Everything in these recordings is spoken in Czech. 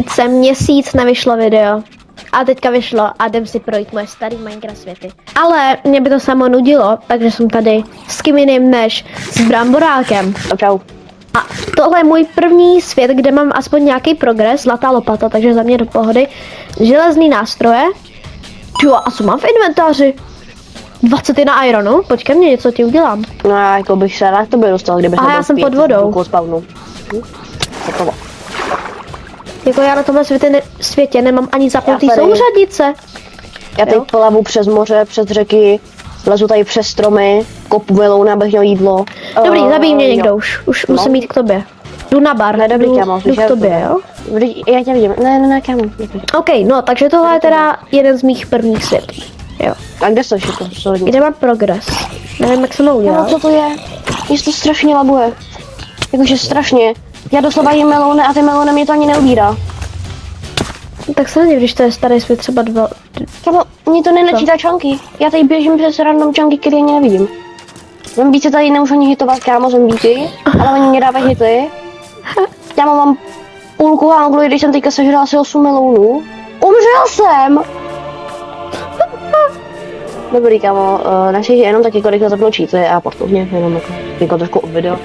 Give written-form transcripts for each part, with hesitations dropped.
Teď jsem měsíc nevyšlo video. A teďka vyšlo a jdem si projít moje starý Minecraft světy. Ale mě by to samo nudilo, takže jsem tady s kým jiným než s Bramborákem. Čau. A tohle je můj první svět, kde mám aspoň nějaký progres, zlatá lopata, takže za mě do pohody. Železný nástroje. Jo, a co mám v inventáři? 21 ironu, počkej mě, něco ti udělám. No jako bych se rád to by dostal, kdyby Aha, já jsem pod vodou. Jako já na tomhle světě nemám ani zapnutý souřadice. Já teď plavu přes moře, přes řeky, lezu tady přes stromy, kopu melouna, abych měl jídlo. Dobrý, zabij mě někdo už no. Musím jít k tobě. Jdu na bar, Ne, dobrý, jdu k tobě, jo? Já tě vidím, ne, kámo. OK, no, takže tohle je teda jeden z mých prvních světů, jo. A kde jsi to? Kde mám progres? Nevím, jak jsem ho udělal. No, co to je? Mě to strašně labuje. Jakože strašně. Já doslova jim melouny a ty melouny mě to ani neubírá. Tak se nedív, když to je starý svět, třeba 2... Kámo, mě to nenačítá čanky. Já tady běžím přes random čanky, které ani nevidím. Zombíci tady nemůžu ani hitovat, kámo, zombíky, ale oni mě dávají hity. Já mám půlku hanglu, když jsem teďka sežral asi 8 melounů. Umřel jsem! Dobrý, kámo, naši jenom tak jako rychle zapnout cheaty a portovně, jenom jako trošku od video.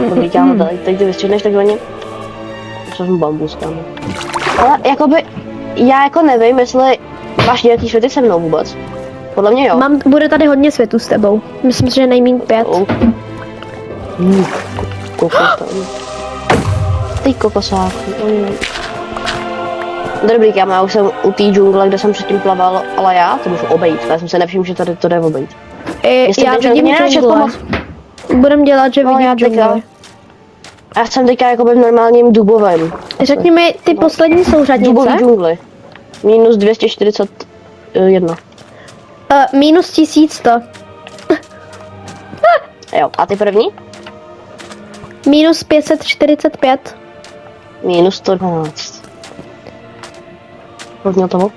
Dobrý, kámo, teď ty vystřihneš takzvaně. Jsem bambus, kámo. Ale jakoby, já jako nevím, jestli máš nějaký světy se mnou vůbec. Podle mě jo. Bude tady hodně světů s tebou. Myslím si, že nejméně 5. Kokos tam. Ty kokosáku. Dobrý, kámo, já už jsem u té džungle, kde jsem předtím plaval, ale já to můžu obejít. Já jsem se nevšiml, že tady to jde obejít. Já vidím džungle. Budem dělat, že vidím džungle. Já jsem teďka jakoby v normálním dubovém. Řekni mi ty poslední souřadnice. Dubový džungli. Minus 241. Minus 1100. Jo, a ty první? Minus 545. Minus 112. Hodně toho?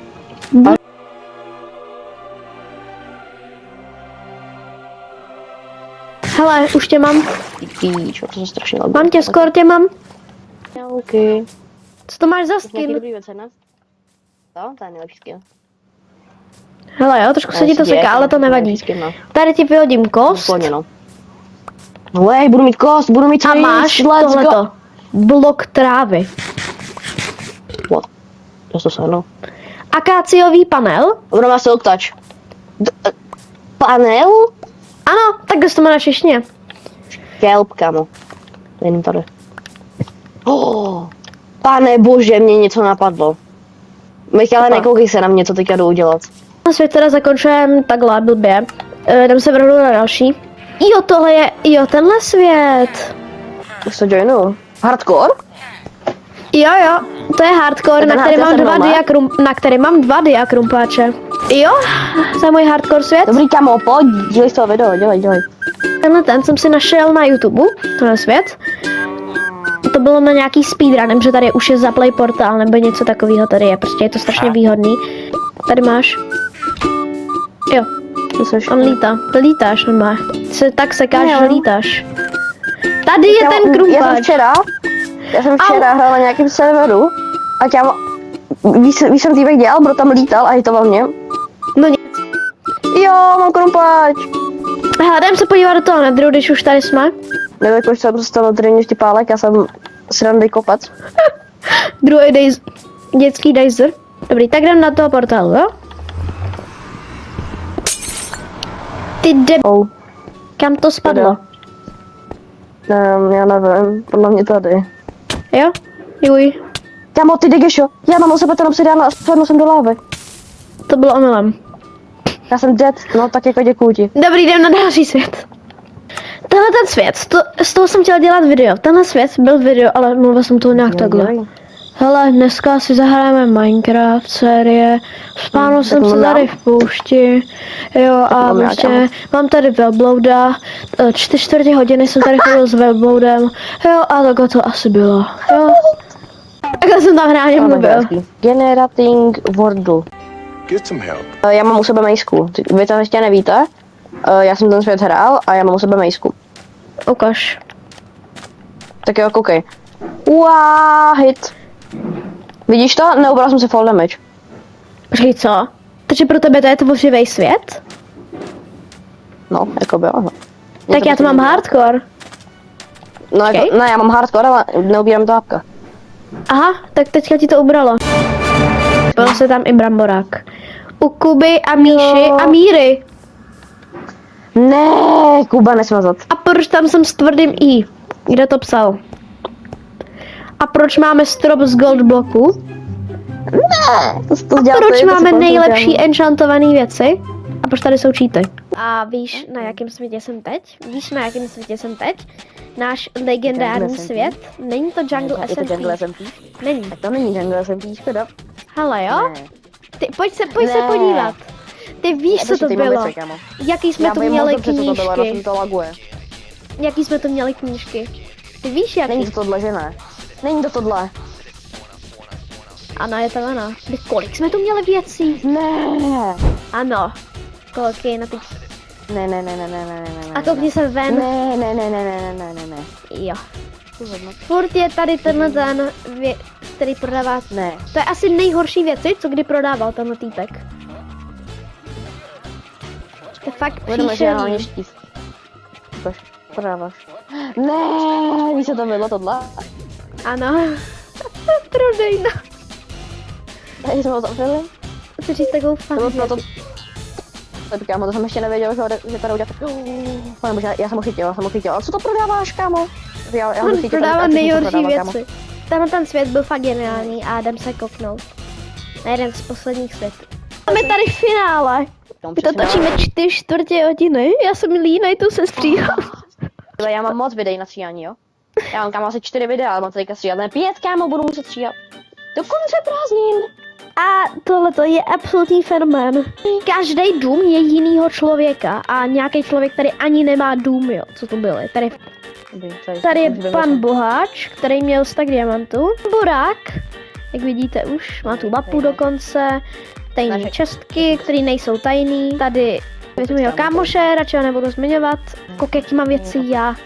Hele, už tě mám. Píčo, to se strašně labí. Mám tě, skoro tě mám. Okay. Co to máš za Nějaký skin? dobrý věc, ne? To je nejlepší skin. Hele jo, trošku se ti to seká, ale to nevadí. Tady ti vyhodím kost. Úplně no. No budu mít kost, budu mít a máš tohleto. Blok trávy. What? To se no. Akáciový panel. Budu má silk touch. Panel? Ano, tak kde to máš ještě? Kelp, kámo. Není tady. Pane bože, mě něco napadlo. Michale, nekoukej se na mě, co teďka jdu udělat. Na svět teda zakončujem takhle blbě. Jdem se vrhnout na další. Jo, tohle je, tenhle svět. Už to joinu. Hardcore? Jo, to je hardcore, na který mám dva diakrumpáče. Jo, to je můj hardcore svět. Dobrý, kámo, pojď, dělej z toho video, dělej. Ten jsem si našel na YouTube, tohle svět. To bylo na nějaký speedrunem, že tady už je zaplay portál nebo něco takového tady je, prostě je to strašně výhodný. Tady máš. Jo, on lítá, ty lítáš normálně. Se tak sekáš, že lítáš. Tady je ten krumpáč. Já jsem včera hrál na nějakém serveru a kámo, víš jsem týbek dělal, bro tam lítal a hitoval mě. No nic. Jo, mám krumpáč. Hele, jdem se podívat do toho nedru, když už tady jsme. Nevím, jak jsem dostal na tréninku štipálek, já jsem srandy kopec. Druhý dětský Dazer. Dobrý, tak jdem na toho portálu, jo? Ty Kam to spadlo? Já nevím, podle mě tady. Jo? Juj. Kámo, ty Degesho, já mám o sebe ten obsidian a spadnu jsem do lávy. To bylo omylem. Já jsem dead, no tak jako děkuju ti. Dobrý, jdem na další svět. Tenhle ten svět, z toho jsem chtěla dělat video. Tenhle svět byl video, ale mluvil jsem to nějak takhle. Hele, dneska si zahrajeme Minecraft série. Spánul jsem se tady v poušti. Jo, a prostě mám tady velblouda. 4 hodiny jsem tady chodil s velbloudem. Jo, a takhle to asi bylo. Jo. Takhle jsem tam hrávně mluvil. Generating world. Já mám u sebe mejsku. Vy to ještě nevíte. Já jsem ten svět hrál a já mám u sebe mejsku. Ukaž. Tak jo, koukej. Hit. Vidíš to? Neubral jsem si fall damage. Počkej, co? Takže pro tebe to je tvořivý svět? No, jako by ano. Tak já to mám hardcore. No, jako, ne, já mám hardcore, ale neubírám to apka. Aha, tak teďka ti to ubralo. Byl se tam i bramborák. U Kuby a Míši a Míry. Ne, Kuba nesmazat. A proč tam jsem s tvrdým I? Kdo to psal? A proč máme strop z gold bloku? Ne, to A proč máme nejlepší enchantované věci? A proč tady jsou cheaty? A víš, na jakém světě jsem teď? Víš, na jakém světě jsem teď? Náš legendární svět? Není to Jungle Je to Jungle SMP? Není. Tak to není Jungle SMP, škoda. Hele jo? Ne. Ty, pojď se podívat. Ty víš, co to bylo. Jaký jsme to měli knížky. To laguje. Jaký jsme to měli knížky. Ty víš, jaký. Není to tohle, že ne? Není to tohle. Ano, je to ono. Kolik jsme tu měli věcí? Ne. Ano. Kolik je na ty... Ne. A koukni se ven. Ne. Jo. Furt je tady tenhle ten, který prodává. Ne. To je asi nejhorší věci, co kdy prodával tenhle týpek. To je fakt příšerný. Prodáváš. Ne, víš, co to bylo tohle? Ano. Prodejna. Tady jsme ho zavřeli. Co říct takovou To bylo fakt proto... Kámo, to jsem ještě nevěděl, že tady udělat. Panebože, já jsem ho chytil. Ale co to prodáváš, kámo? On prodává nejhorší věci. Ten svět byl fakt geniální a jdem se kouknout. Na jeden z posledních světů. Máme tady finále. My to točíme 4 hodiny. Já jsem línej, tu se stříhám. Já mám moc videí na stříhání, jo? Já mám kámo asi 4 videa, ale mám teďka stříhat. Ne 5, kámo, budu muset stříhat. Do konce prázdnin. A tohleto je absolutní fenomén. Každý dům je jinýho člověka a nějaký člověk tady ani nemá dům, jo, co to byly. Tady je pan Boháč, který měl stack diamantů. Borák, jak vidíte už, má tu mapu dokonce. Tajný čestky, které nejsou tajný. Tady vezmu jeho kámoše, radši ho nebudu zmiňovat. Kolik jaký mám věci já.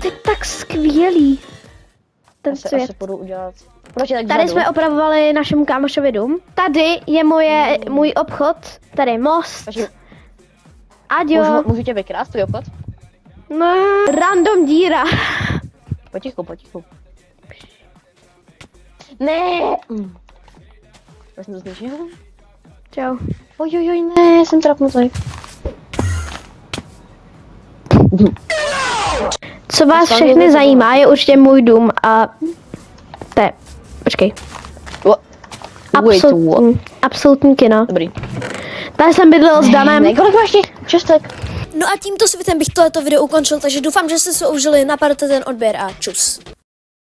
To je tak skvělý. Ten svět. Tady jsme opravovali našemu kámošovi dům. Tady je můj obchod. Tady je most. Aďo. Můžu tě vykrást, tvůj obchod? No, random díra. Potichu. Ne. Já jsem to zničil. Čau. Ojojoj, ne, jsem trapnutý. Co vás všechny zajímá, je určitě můj dům a... Počkej. Absolutní kino. Dobrý. Tady jsem bydlel s Danem. Kolik máš těch čestek? No a tímto světem bych tohleto video ukončil, takže doufám, že jste se užili, napadete ten odběr a čus.